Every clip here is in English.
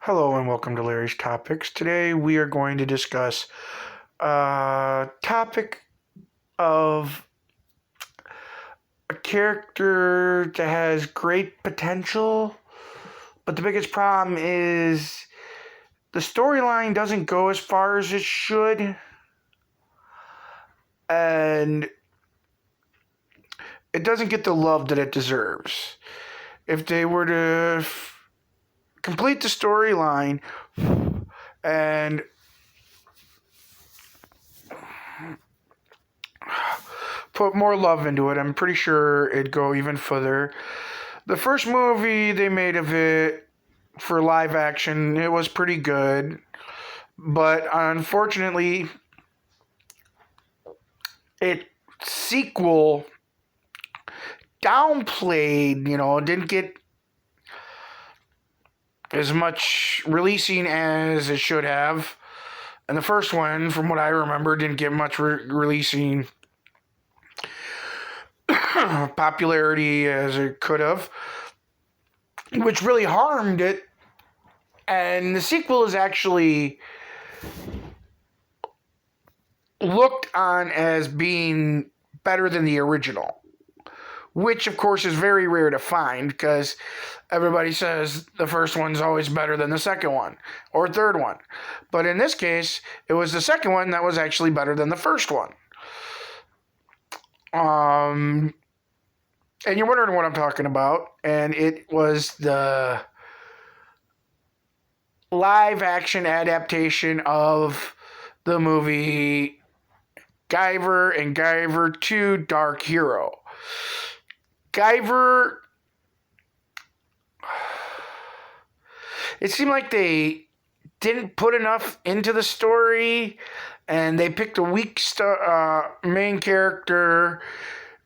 Hello and welcome to Larry's Topics. Today we are going to discuss a topic of a character that has great potential, but the biggest problem is the storyline doesn't go as far as it should, and it doesn't get the love that it deserves. If they were to complete the storyline and put more love into it, I'm pretty sure it'd go even further. The first movie they made of it for live action, it was pretty good, but unfortunately, its sequel downplayed, didn't get as much releasing as it should have. And the first one, from what I remember, didn't get much releasing popularity as it could have, which really harmed it. And the sequel is actually looked on as being better than the original, which of course is very rare to find because everybody says the first one's always better than the second one or third one. But in this case, it was the second one that was actually better than the first one. And you're wondering what I'm talking about, and it was the live action adaptation of the movie Guyver and Guyver 2 Dark Hero. Guyver, it seemed like they didn't put enough into the story, and they picked a weak main character.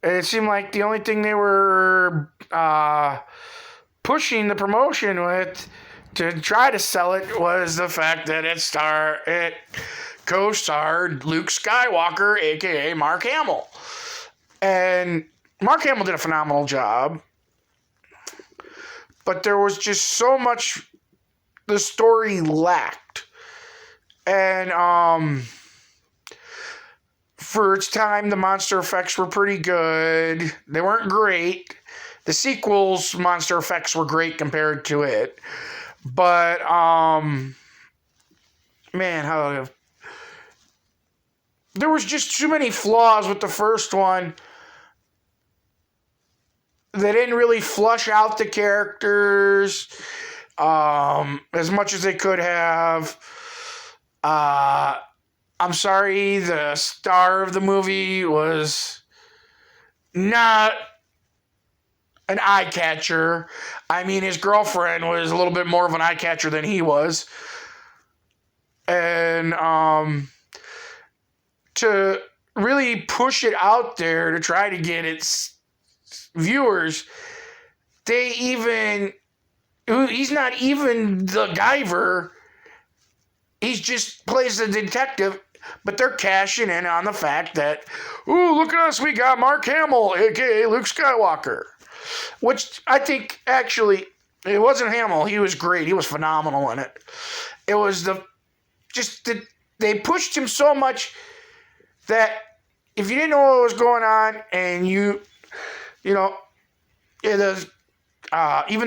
And it seemed like the only thing they were pushing the promotion with to try to sell it was the fact that it co-starred Luke Skywalker, aka Mark Hamill. And Mark Hamill did a phenomenal job, but there was just so much the story lacked. And for its time, the monster effects were pretty good. They weren't great. The sequel's monster effects were great compared to it. But, man, there was just too many flaws with the first one. They didn't really flush out the characters as much as they could have. I'm sorry, the star of the movie was not an eye catcher. I mean, his girlfriend was a little bit more of an eye catcher than he was. And to really push it out there to try to get its viewers, he's not even the Guyver. He just plays the detective, but they're cashing in on the fact that, ooh, look at us, we got Mark Hamill, a.k.a. Luke Skywalker. Which I think, actually, it wasn't Hamill. He was great. He was phenomenal in it. It was they pushed him so much that if you didn't know what was going on and even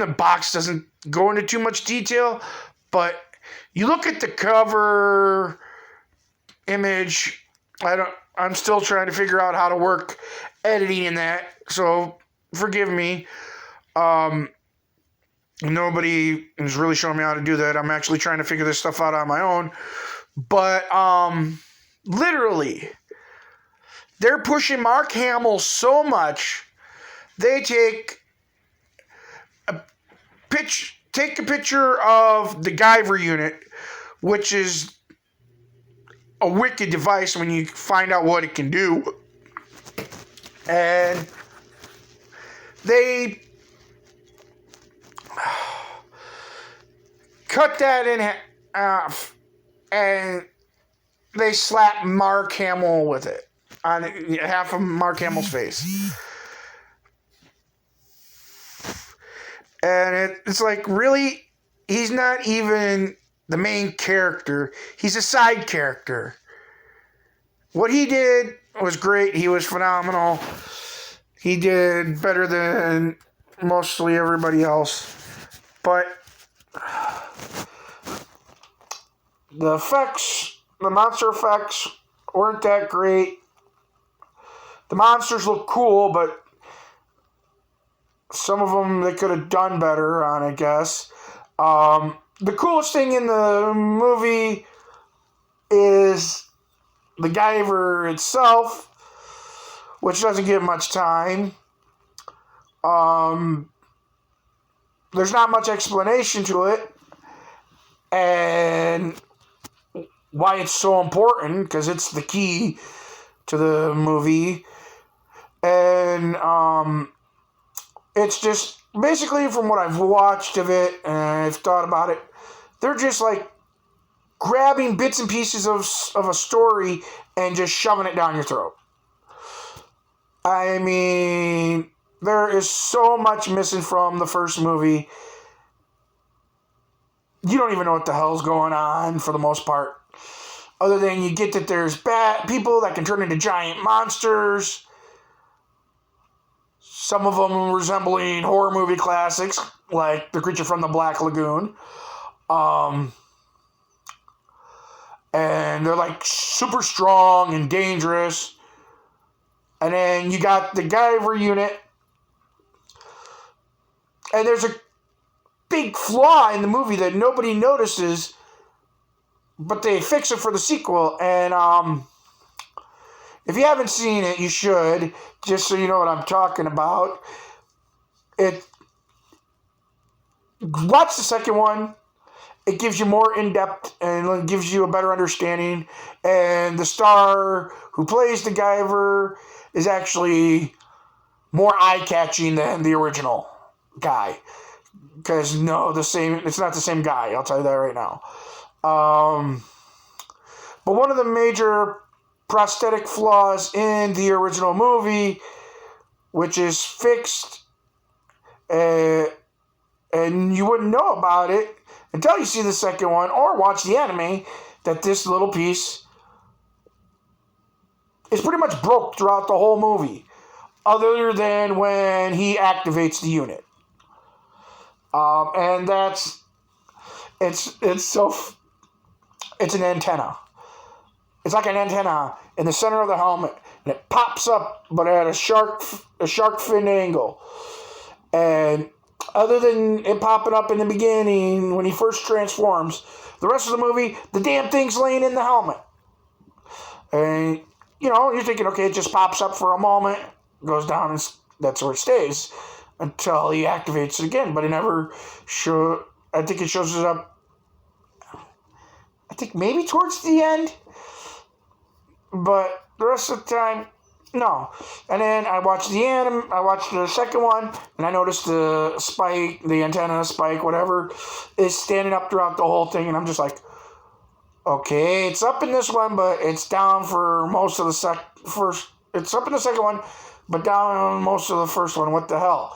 the box doesn't go into too much detail, but you look at the cover image. I'm still trying to figure out how to work editing in that, so forgive me. Nobody is really showing me how to do that. I'm actually trying to figure this stuff out on my own. But literally, they're pushing Mark Hamill so much. They take a picture of the Guyver unit, which is a wicked device when you find out what it can do. And they cut that in half, and they slap Mark Hamill with it on half of Mark Hamill's face. And it's like, really? he's not even the main character. He's a side character. What he did was great. He was phenomenal. He did better than mostly everybody else. But the effects, the monster effects, weren't that great. The monsters look cool, but some of them they could have done better on, I guess. The coolest thing in the movie is the Guyver itself, which doesn't get much time. There's not much explanation to it, and why it's so important, because it's the key to the movie. And it's just, basically from what I've watched of it, and I've thought about it, they're just like grabbing bits and pieces of a story and just shoving it down your throat. I mean, there is so much missing from the first movie. You don't even know what the hell's going on for the most part. Other than you get that there's bad people that can turn into giant monsters. Some of them resembling horror movie classics, like The Creature from the Black Lagoon. And they're like super strong and dangerous. And then you got the Guyver unit. And there's a big flaw in the movie that nobody notices, but they fix it for the sequel. And if you haven't seen it, you should, just so you know what I'm talking about. Watch the second one. It gives you more in-depth and gives you a better understanding. And the star who plays the Guyver is actually more eye-catching than the original guy. Because, it's not the same guy. I'll tell you that right now. But one of the major prosthetic flaws in the original movie, which is fixed, and you wouldn't know about it until you see the second one or watch the anime, that this little piece is pretty much broke throughout the whole movie, other than when he activates the unit. And it's an antenna. It's like an antenna in the center of the helmet, and it pops up, but at a shark fin angle. And other than it popping up in the beginning when he first transforms, the rest of the movie, the damn thing's laying in the helmet. And, you're thinking, okay, it just pops up for a moment, goes down, and that's where it stays until he activates it again. But it never I think it shows it up, I think maybe towards the end. But the rest of the time, no. And then I watched the second one, and I noticed the antenna spike, whatever, is standing up throughout the whole thing, and I'm just like, okay, it's up in this one, but it's down for most of the first. It's up in the second one, but down on most of the first one. What the hell?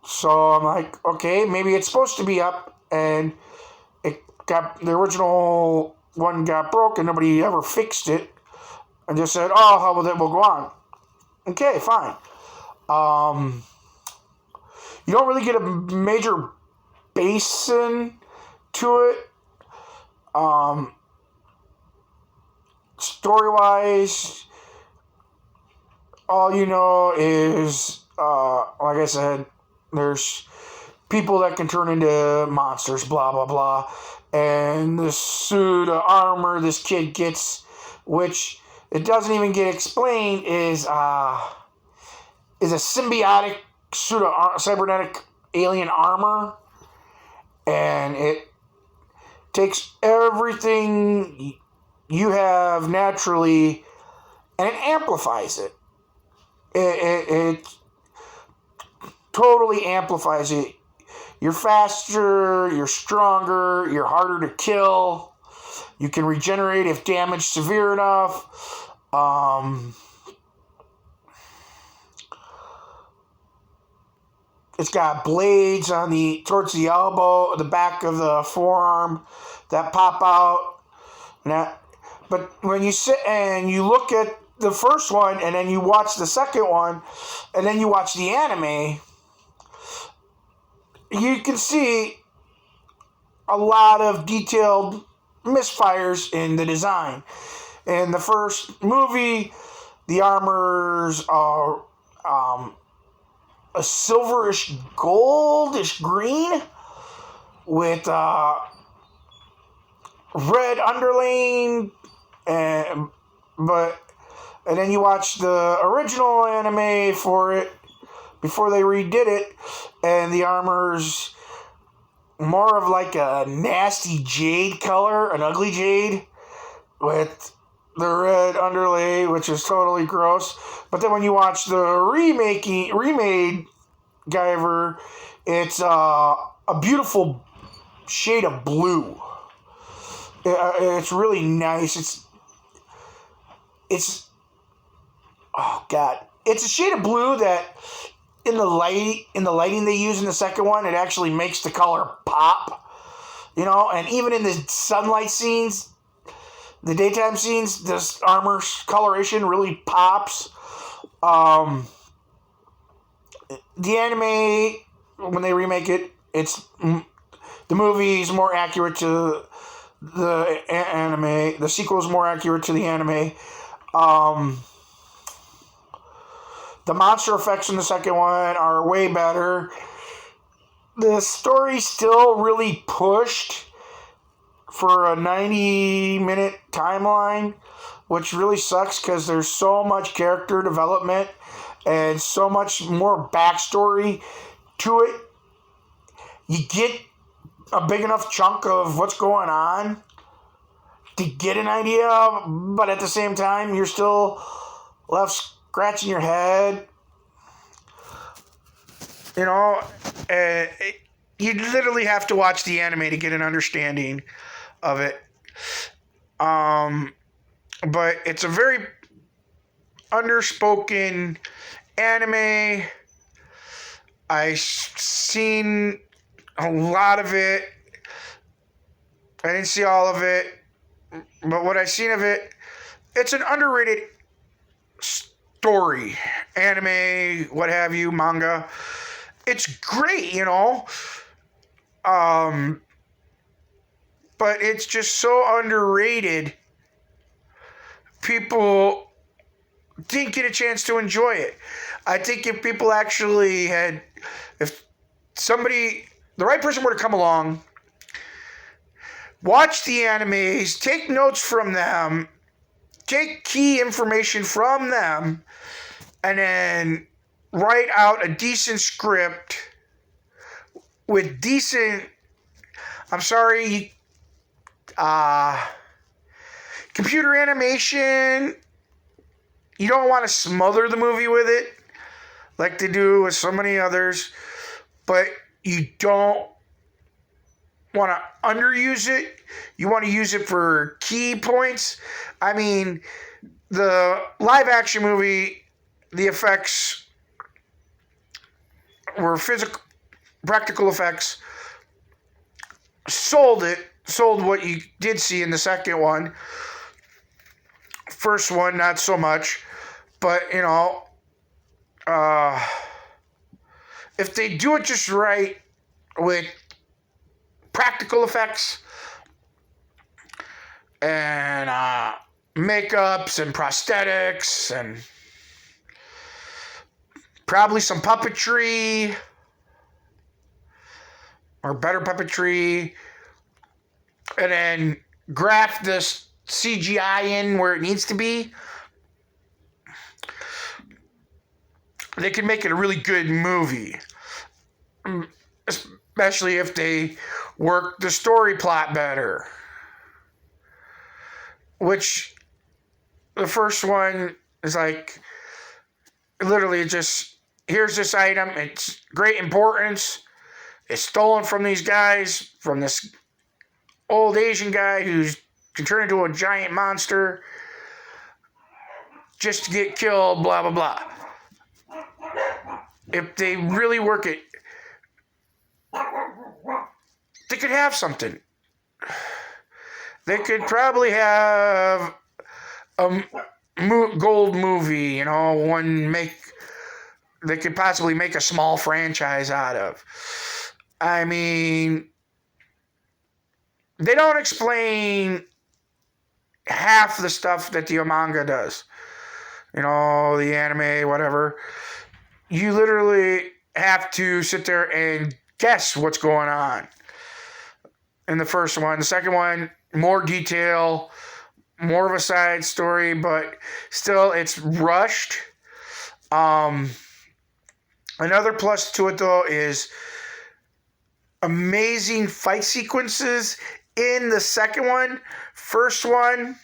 So I'm like, okay, maybe it's supposed to be up, and the original one got broken. Nobody ever fixed it. And just said, oh, hell with it, we'll go on. Okay, fine. You don't really get a major basin to it. Story-wise, all you know is, like I said, there's people that can turn into monsters, blah, blah, blah. And the suit of armor this kid gets, which it doesn't even get explained, is a symbiotic suit of cybernetic alien armor. And it takes everything you have naturally and it amplifies it. It totally amplifies it. You're faster, you're stronger, you're harder to kill. You can regenerate if damaged severe enough. it's got blades on towards the elbow, the back of the forearm that pop out. Now, but when you sit and you look at the first one and then you watch the second one and then you watch the anime, you can see a lot of detailed misfires in the design. In the first movie, the armors are a silverish goldish green with red underlaying, and then you watch the original anime for it before they redid it, and the armor's more of like a nasty jade color, an ugly jade with the red underlay, which is totally gross. But then when you watch the remade Guyver, it's a beautiful shade of blue. It's really nice. It's oh god, it's a shade of blue that in the lighting they use in the second one, it actually makes the color pop. You know, and even in the sunlight scenes, the daytime scenes, this armor coloration really pops. The anime, when they remake it, the movie is more accurate to the anime. The sequel is more accurate to the anime. The monster effects in the second one are way better. The story's still really pushed for a 90-minute timeline, which really sucks because there's so much character development and so much more backstory to it. You get a big enough chunk of what's going on to get an idea, but at the same time, you're still left scratching your head. You know, you literally have to watch the anime to get an understanding of it. But it's a very underspoken anime. I've seen a lot of it. I didn't see all of it, but what I've seen of it, it's an underrated story. Anime, what have you, manga. It's great, you know. But it's just so underrated. People didn't get a chance to enjoy it. I think if people actually had, if somebody, the right person were to come along, watch the animes, take notes from them, take key information from them, and then write out a decent script with decent, computer animation. You don't want to smother the movie with it like they do with so many others, but you don't want to underuse it. You want to use it for key points. I mean, the live action movie, the effects were practical effects. Sold what you did see in the second one. First one, not so much. But, you know, if they do it just right with practical effects and makeups and prosthetics and probably some puppetry or better puppetry, and then graft this CGI in where it needs to be, they can make it a really good movie. Especially if they work the story plot better. Which the first one is like literally just, here's this item, it's great importance, it's stolen from these guys, from this old Asian guy who's can turn into a giant monster just to get killed, blah, blah, blah. If they really work it, they could have something. They could probably have a gold movie, they could possibly make a small franchise out of. I mean, they don't explain half the stuff that the manga does. The anime, whatever. You literally have to sit there and guess what's going on in the first one. The second one, more detail, more of a side story, but still it's rushed. Another plus to it, though, is amazing fight sequences in the second one. First one,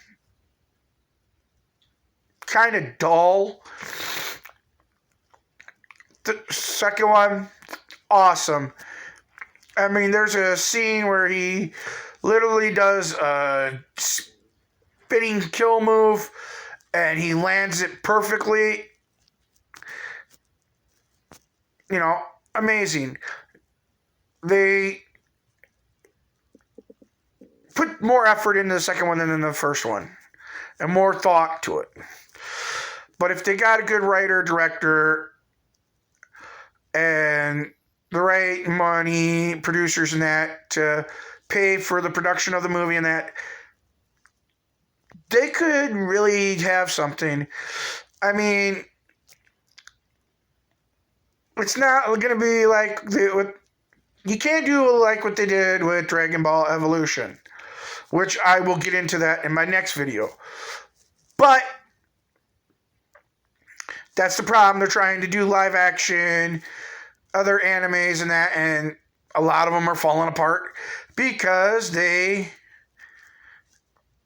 kind of dull. The second one, awesome. I mean, there's a scene where he literally does a spinning kill move and he lands it perfectly. Amazing. They put more effort into the second one than in the first one, and more thought to it. But if they got a good writer, director, and the right money, producers and that, to pay for the production of the movie and that, they could really have something. I mean, it's not going to be like you can't do like what they did with Dragon Ball Evolution, which I will get into that in my next video. But that's the problem. They're trying to do live action, other animes and that, and a lot of them are falling apart because they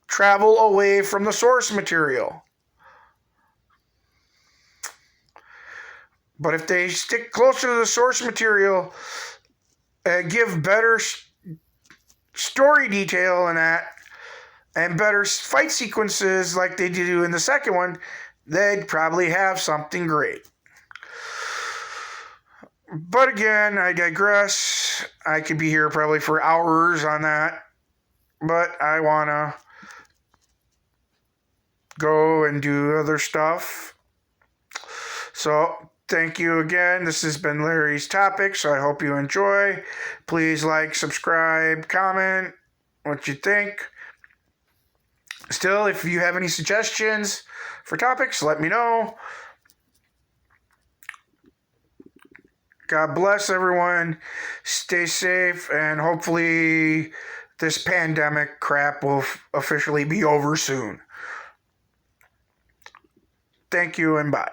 travel away from the source material. But if they stick closer to the source material and give better story detail in that, and better fight sequences like they do in the second one, they'd probably have something great. But again, I digress. I could be here probably for hours on that. But I want to go and do other stuff. So, thank you again. This has been Larry's Topics. I hope you enjoy. Please like, subscribe, comment what you think. Still, if you have any suggestions for topics, let me know. God bless everyone. Stay safe, and hopefully this pandemic crap will officially be over soon. Thank you and bye.